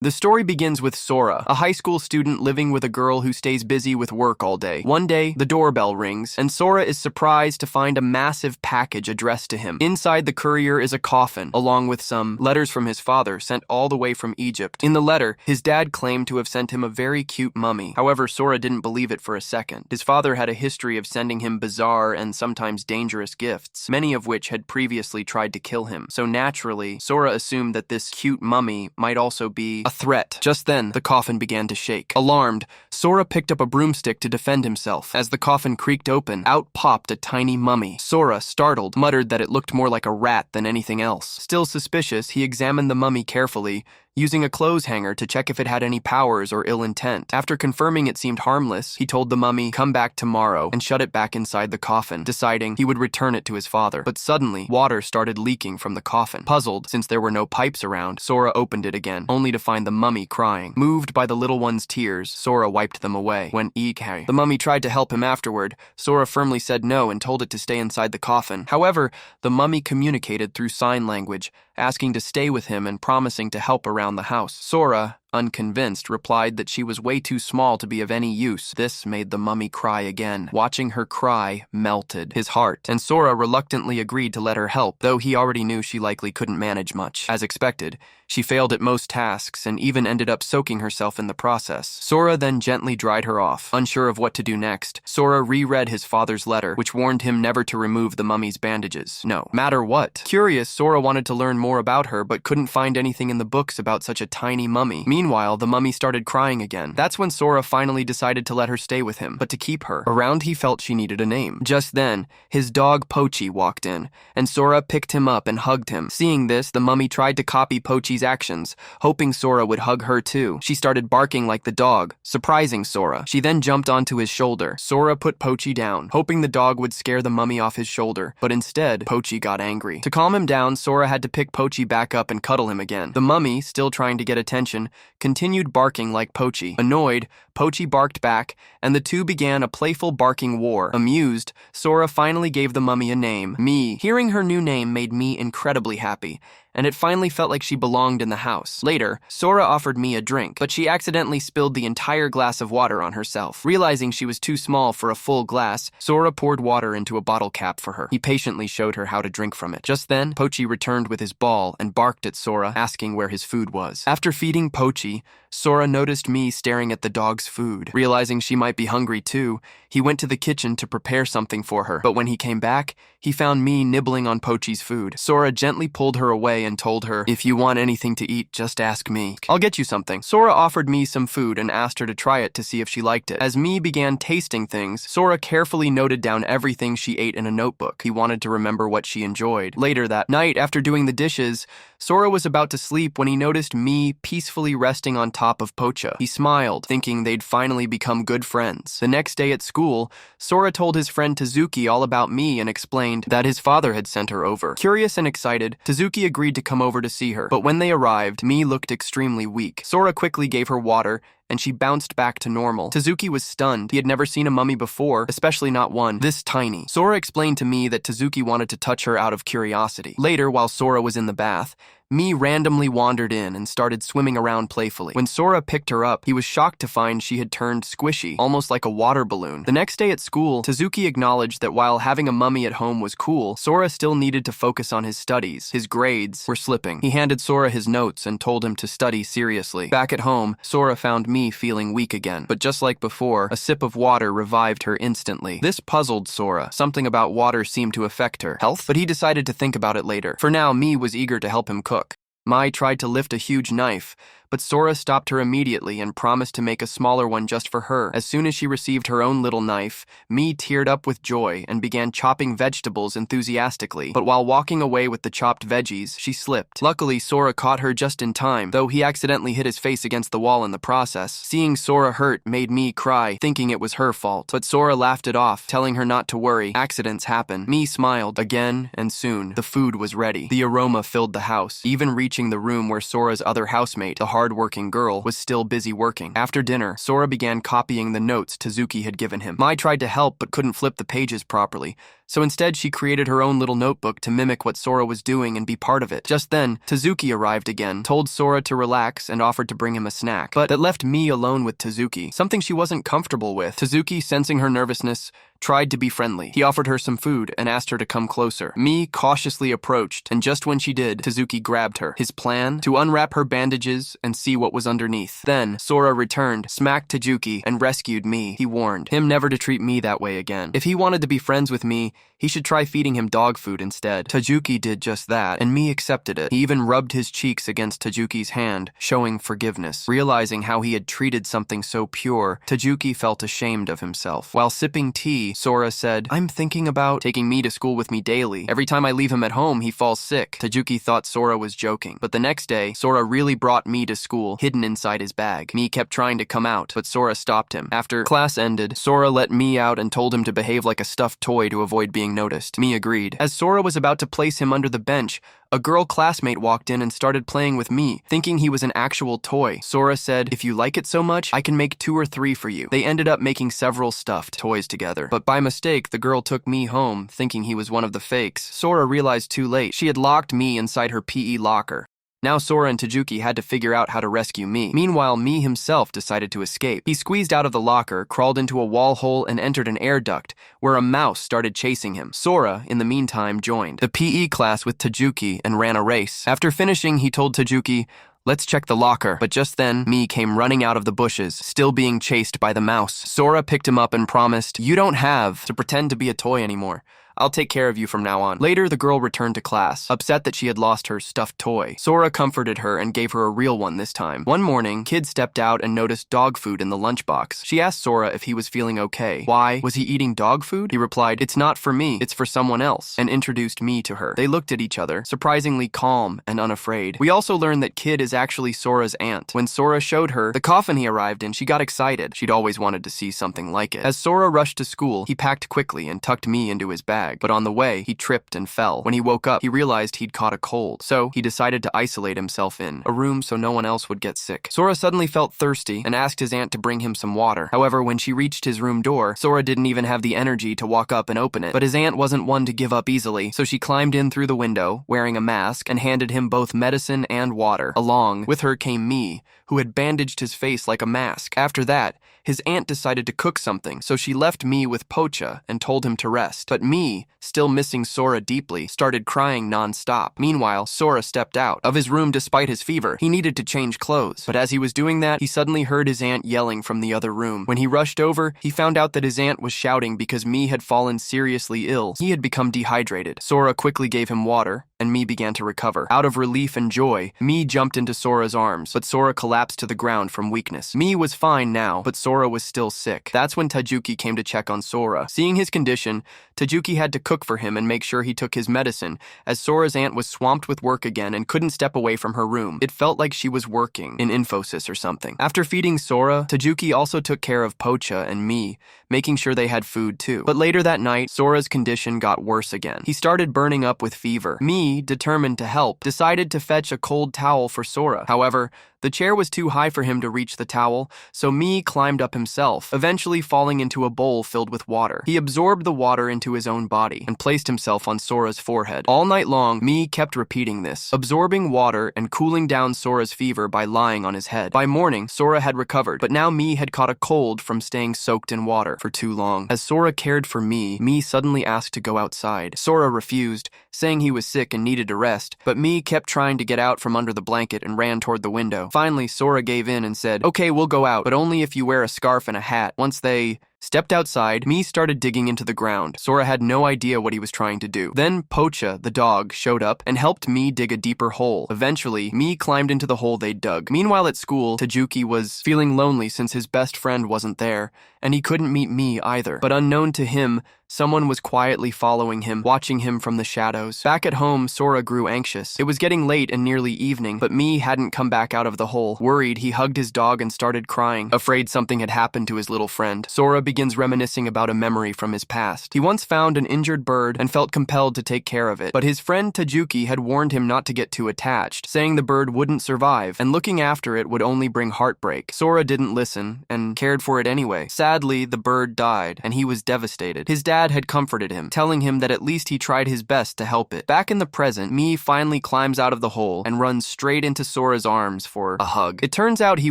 The story begins with Sora, a high school student living with a girl who stays busy with work all day. One day, the doorbell rings, and Sora is surprised to find a massive package addressed to him. Inside the courier is a coffin, along with some letters from his father sent all the way from Egypt. In the letter, his dad claimed to have sent him a very cute mummy. However, Sora didn't believe it for a second. His father had a history of sending him bizarre and sometimes dangerous gifts, many of which had previously tried to kill him. So naturally, Sora assumed that this cute mummy might also be a threat. Just then, the coffin began to shake. Alarmed, Sora picked up a broomstick to defend himself. As the coffin creaked open, out popped a tiny mummy. Sora, startled, muttered that it looked more like a rat than anything else. Still suspicious, he examined the mummy carefully, using a clothes hanger to check if it had any powers or ill intent. After confirming it seemed harmless, he told the mummy, "Come back tomorrow," and shut it back inside the coffin, deciding he would return it to his father. But suddenly, water started leaking from the coffin. Puzzled, since there were no pipes around, Sora opened it again, only to find the mummy crying. Moved by the little one's tears, Sora wiped them away. When the mummy tried to help him afterward, Sora firmly said no and told it to stay inside the coffin. However, the mummy communicated through sign language, asking to stay with him and promising to help around the house. Sora, unconvinced, replied that she was way too small to be of any use. This made the mummy cry again. Watching her cry melted his heart, and Sora reluctantly agreed to let her help, though he already knew she likely couldn't manage much. As expected, she failed at most tasks and even ended up soaking herself in the process. Sora then gently dried her off. Unsure of what to do next, Sora reread his father's letter, which warned him never to remove the mummy's bandages. No matter what. Curious, Sora wanted to learn more about her, but couldn't find anything in the books about such a tiny mummy. Meanwhile, the mummy started crying again. That's when Sora finally decided to let her stay with him, but to keep her around, he felt she needed a name. Just then, his dog Pochi walked in, and Sora picked him up and hugged him. Seeing this, the mummy tried to copy Pochi's actions, hoping Sora would hug her too. She started barking like the dog, surprising Sora. She then jumped onto his shoulder. Sora put Pochi down, hoping the dog would scare the mummy off his shoulder, but instead, Pochi got angry. To calm him down, Sora had to pick Pochi back up and cuddle him again. The mummy, still trying to get attention, continued barking like Pochi. Annoyed, Pochi barked back, and the two began a playful barking war. Amused, Sora finally gave the mummy a name, Mii. Hearing her new name made Mii incredibly happy, and it finally felt like she belonged in the house. Later, Sora offered Mii a drink, but she accidentally spilled the entire glass of water on herself. Realizing she was too small for a full glass, Sora poured water into a bottle cap for her. He patiently showed her how to drink from it. Just then, Pochi returned with his ball and barked at Sora, asking where his food was. After feeding Pochi, Sora noticed Mii staring at the dog's food. Realizing she might be hungry too, he went to the kitchen to prepare something for her. But when he came back, he found Mii nibbling on Pochi's food. Sora gently pulled her away and told her, "If you want anything to eat, just ask me. I'll get you something." Sora offered Mii some food and asked her to try it to see if she liked it. As Mii began tasting things, Sora carefully noted down everything she ate in a notebook. He wanted to remember what she enjoyed. Later that night, after doing the dishes, Sora was about to sleep when he noticed Mii peacefully resting on top of Pocha. He smiled, thinking they'd finally become good friends. The next day at school, Sora told his friend Tezuki all about Mii and explained that his father had sent her over. Curious and excited, Tezuki agreed to come over to see her, but when they arrived, Mii looked extremely weak. Sora quickly gave her water, and she bounced back to normal. Tezuki was stunned. He had never seen a mummy before, especially not one this tiny. Sora explained to Mii that Tezuki wanted to touch her out of curiosity. Later, while Sora was in the bath, Mii randomly wandered in and started swimming around playfully. When Sora picked her up, he was shocked to find she had turned squishy, almost like a water balloon. The next day at school, Tezuki acknowledged that while having a mummy at home was cool, Sora still needed to focus on his studies. His grades were slipping. He handed Sora his notes and told him to study seriously. Back at home, Sora found Mii feeling weak again, but just like before, a sip of water revived her instantly. This puzzled Sora. Something about water seemed to affect her health, but he decided to think about it later. For now, Mii was eager to help him cook. Mai tried to lift a huge knife, but Sora stopped her immediately and promised to make a smaller one just for her. As soon as she received her own little knife, Mii teared up with joy and began chopping vegetables enthusiastically. But while walking away with the chopped veggies, she slipped. Luckily, Sora caught her just in time, though he accidentally hit his face against the wall in the process. Seeing Sora hurt made Mii cry, thinking it was her fault. But Sora laughed it off, telling her not to worry. Accidents happen. Mii smiled again, and soon the food was ready. The aroma filled the house, even reaching reaching the room where Sora's other housemate, the hard-working girl, was still busy working. After dinner, Sora began copying the notes Tezuki had given him. Mai tried to help but couldn't flip the pages properly, so instead she created her own little notebook to mimic what Sora was doing and be part of it. Just then, Tezuki arrived again, told Sora to relax, and offered to bring him a snack. But that left Mii alone with Tezuki, something she wasn't comfortable with. Tezuki, sensing her nervousness, tried to be friendly. He offered her some food and asked her to come closer. Mii cautiously approached, and just when she did, Tezuki grabbed her. His plan? To unwrap her bandages and see what was underneath. Then, Sora returned, smacked Tezuki, and rescued Mii. He warned him never to treat Mii that way again. If he wanted to be friends with Mii, he should try feeding him dog food instead. Tezuki did just that, and Mii accepted it. He even rubbed his cheeks against Tezuki's hand, showing forgiveness. Realizing how he had treated something so pure, Tezuki felt ashamed of himself. While sipping tea, Sora said, "I'm thinking about taking Mii to school with me daily. Every time I leave him at home, he falls sick." Tezuki thought Sora was joking, but the next day, Sora really brought Mii to school, hidden inside his bag. Mii kept trying to come out, but Sora stopped him. After class ended, Sora let Mii out and told him to behave like a stuffed toy to avoid being noticed. Mii agreed. As Sora was about to place him under the bench, a girl classmate walked in and started playing with Mii, thinking he was an actual toy. Sora said, "If you like it so much, I can make 2 or 3 for you." They ended up making several stuffed toys together. But by mistake, the girl took Mii home, thinking he was one of the fakes. Sora realized too late. She had locked Mii inside her PE locker. Now Sora and Tezuki had to figure out how to rescue Mii. Meanwhile, Mii himself decided to escape. He squeezed out of the locker, crawled into a wall hole, and entered an air duct, where a mouse started chasing him. Sora, in the meantime, joined the PE class with Tezuki and ran a race. After finishing, he told Tezuki, "Let's check the locker." But just then, Mii came running out of the bushes, still being chased by the mouse. Sora picked him up and promised, "You don't have to pretend to be a toy anymore. I'll take care of you from now on." Later, the girl returned to class, upset that she had lost her stuffed toy. Sora comforted her and gave her a real one this time. One morning, Kid stepped out and noticed dog food in the lunchbox. She asked Sora if he was feeling okay. Why? Was he eating dog food? He replied, "It's not for me, it's for someone else," and introduced Mii to her. They looked at each other, surprisingly calm and unafraid. We also learned that Kid is actually Sora's aunt. When Sora showed her the coffin he arrived in, she got excited. She'd always wanted to see something like it. As Sora rushed to school, he packed quickly and tucked Mii into his bag. But on the way, he tripped and fell. When he woke up, he realized he'd caught a cold. So he decided to isolate himself in a room so no one else would get sick. Sora suddenly felt thirsty and asked his aunt to bring him some water. However, when she reached his room door, Sora didn't even have the energy to walk up and open it. But his aunt wasn't one to give up easily, so she climbed in through the window, wearing a mask, and handed him both medicine and water. Along with her came Mii, who had bandaged his face like a mask. After that, his aunt decided to cook something, so she left Mii with Pocha and told him to rest. But Mii, still missing Sora deeply, started crying non-stop. Meanwhile, Sora stepped out of his room despite his fever. He needed to change clothes. But as he was doing that, he suddenly heard his aunt yelling from the other room. When he rushed over, he found out that his aunt was shouting because Mii had fallen seriously ill. He had become dehydrated. Sora quickly gave him water, and Mii began to recover. Out of relief and joy, Mii jumped into Sora's arms, but Sora collapsed to the ground from weakness. Mii was fine now, but Sora was still sick. That's when Tezuki came to check on Sora. Seeing his condition, Tezuki had to cook for him and make sure he took his medicine, as Sora's aunt was swamped with work again and couldn't step away from her room. It felt like she was working in Infosys or something. After feeding Sora, Tezuki also took care of Pocha and Mii, making sure they had food too. But later that night, Sora's condition got worse again. He started burning up with fever. Mii, determined to help, decided to fetch a cold towel for Sora. However, the chair was too high for him to reach the towel, so Mii climbed up himself, eventually falling into a bowl filled with water. He absorbed the water into his own body and placed himself on Sora's forehead. All night long, Mii kept repeating this, absorbing water and cooling down Sora's fever by lying on his head. By morning, Sora had recovered, but now Mii had caught a cold from staying soaked in water for too long. As Sora cared for Mii, Mii suddenly asked to go outside. Sora refused, saying he was sick and needed to rest, but Mii kept trying to get out from under the blanket and ran toward the window. Finally, Sora gave in and said, "Okay, we'll go out, but only if you wear a scarf and a hat." Once they stepped outside, Mii started digging into the ground. Sora had no idea what he was trying to do. Then Pocha, the dog, showed up and helped Mii dig a deeper hole. Eventually, Mii climbed into the hole they dug. Meanwhile at school, Tezuki was feeling lonely since his best friend wasn't there, and he couldn't meet Mii either. But unknown to him, someone was quietly following him, watching him from the shadows. Back at home, Sora grew anxious. It was getting late and nearly evening, but Mii hadn't come back out of the hole. Worried, he hugged his dog and started crying, afraid something had happened to his little friend. Sora begins reminiscing about a memory from his past. He once found an injured bird and felt compelled to take care of it, but his friend Tajuki had warned him not to get too attached, saying the bird wouldn't survive, and looking after it would only bring heartbreak. Sora didn't listen, and cared for it anyway. Sadly, the bird died, and he was devastated. His dad had comforted him, telling him that at least he tried his best to help it. Back in the present, Mii finally climbs out of the hole and runs straight into Sora's arms for a hug. It turns out he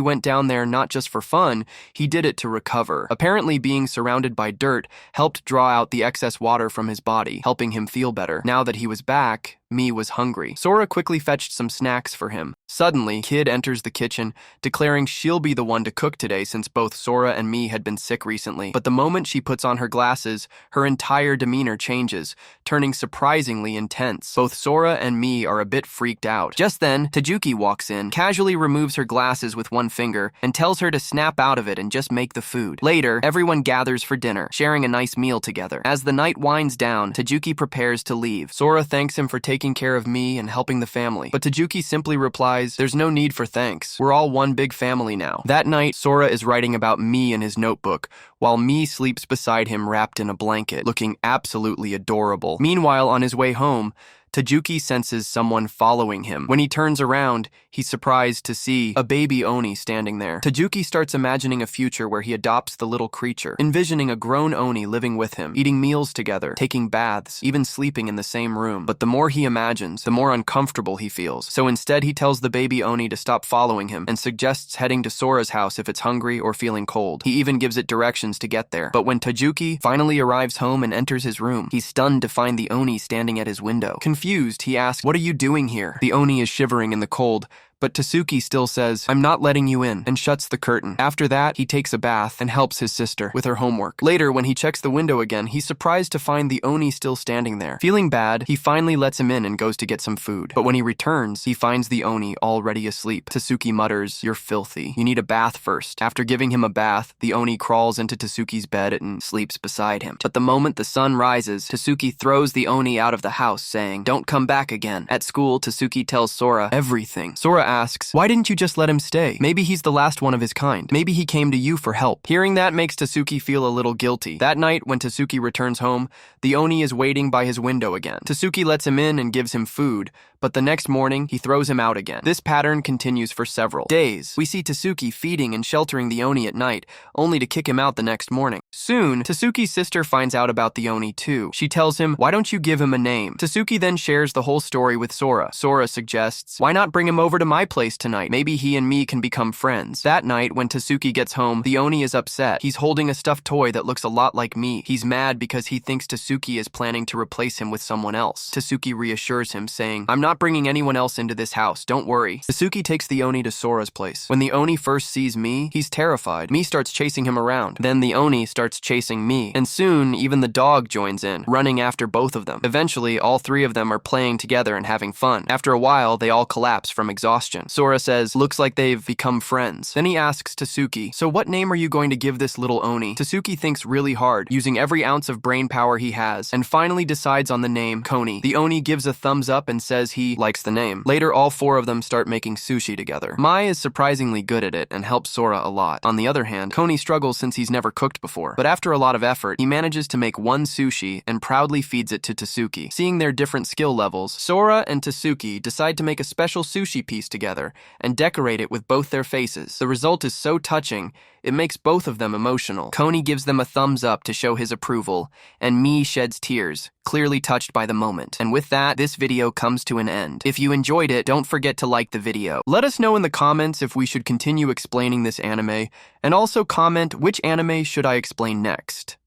went down there not just for fun, he did it to recover. Apparently, being surrounded by dirt helped draw out the excess water from his body, helping him feel better. Now that he was back, Mii was hungry. Sora quickly fetched some snacks for him. Suddenly, Kid enters the kitchen, declaring she'll be the one to cook today since both Sora and Mii had been sick recently. But the moment she puts on her glasses, her entire demeanor changes, turning surprisingly intense. Both Sora and Mii are a bit freaked out. Just then, Tajuki walks in, casually removes her glasses with one finger, and tells her to snap out of it and just make the food. Later, everyone gathers for dinner, sharing a nice meal together. As the night winds down, Tajuki prepares to leave. Sora thanks him for taking care of Mii and helping the family, but Tajuki simply replies, "There's no need for thanks. We're all one big family now." That night, Sora is writing about Mii in his notebook, while Mii sleeps beside him wrapped in a blanket, looking absolutely adorable. Meanwhile, on his way home, Tajuki senses someone following him. When he turns around, he's surprised to see a baby Oni standing there. Tajuki starts imagining a future where he adopts the little creature, envisioning a grown Oni living with him, eating meals together, taking baths, even sleeping in the same room. But the more he imagines, the more uncomfortable he feels. So instead, he tells the baby Oni to stop following him and suggests heading to Sora's house if it's hungry or feeling cold. He even gives it directions to get there. But when Tajuki finally arrives home and enters his room, he's stunned to find the Oni standing at his window. Confused, he asks, "What are you doing here?" The Oni is shivering in the cold, but Tasuki still says, "I'm not letting you in," and shuts the curtain. After that, he takes a bath and helps his sister with her homework. Later, when he checks the window again, he's surprised to find the Oni still standing there. Feeling bad, he finally lets him in and goes to get some food. But when he returns, he finds the Oni already asleep. Tasuki mutters, "You're filthy. You need a bath first." After giving him a bath, the Oni crawls into Tasuki's bed and sleeps beside him. But the moment the sun rises, Tasuki throws the Oni out of the house, saying, "Don't come back again." At school, Tasuki tells Sora everything. Sora asks, "Why didn't you just let him stay? Maybe he's the last one of his kind. Maybe he came to you for help." Hearing that makes Tasuki feel a little guilty. That night, when Tasuki returns home, the Oni is waiting by his window again. Tasuki lets him in and gives him food, but the next morning, he throws him out again. This pattern continues for several days. We see Tasuki feeding and sheltering the Oni at night, only to kick him out the next morning. Soon, Tasuki's sister finds out about the Oni too. She tells him, "Why don't you give him a name?" Tasuki then shares the whole story with Sora. Sora suggests, "Why not bring him over to my place tonight? Maybe he and me can become friends." That night, when Tasuki gets home, the Oni is upset. He's holding a stuffed toy that looks a lot like me. He's mad because he thinks Tasuki is planning to replace him with someone else. Tasuki reassures him, saying, "I'm not bringing anyone else into this house, don't worry." Tasuki takes the Oni to Sora's place. When the Oni first sees Mii, he's terrified. Mii starts chasing him around. Then the Oni starts chasing Mii. And soon, even the dog joins in, running after both of them. Eventually, all three of them are playing together and having fun. After a while, they all collapse from exhaustion. Sora says, "Looks like they've become friends." Then he asks Tasuki, "So what name are you going to give this little Oni?" Tasuki thinks really hard, using every ounce of brain power he has, and finally decides on the name Koni. The Oni gives a thumbs up and says he likes the name. Later, all four of them start making sushi together. Mai is surprisingly good at it and helps Sora a lot. On the other hand, Koni struggles since he's never cooked before. But after a lot of effort, he manages to make one sushi and proudly feeds it to Tasuki. Seeing their different skill levels, Sora and Tasuki decide to make a special sushi piece together and decorate it with both their faces. The result is so touching, it makes both of them emotional. Koni gives them a thumbs up to show his approval, and Mii sheds tears, clearly touched by the moment. And with that, this video comes to an end. If you enjoyed it, don't forget to like the video. Let us know in the comments if we should continue explaining this anime, and also comment which anime should I explain next.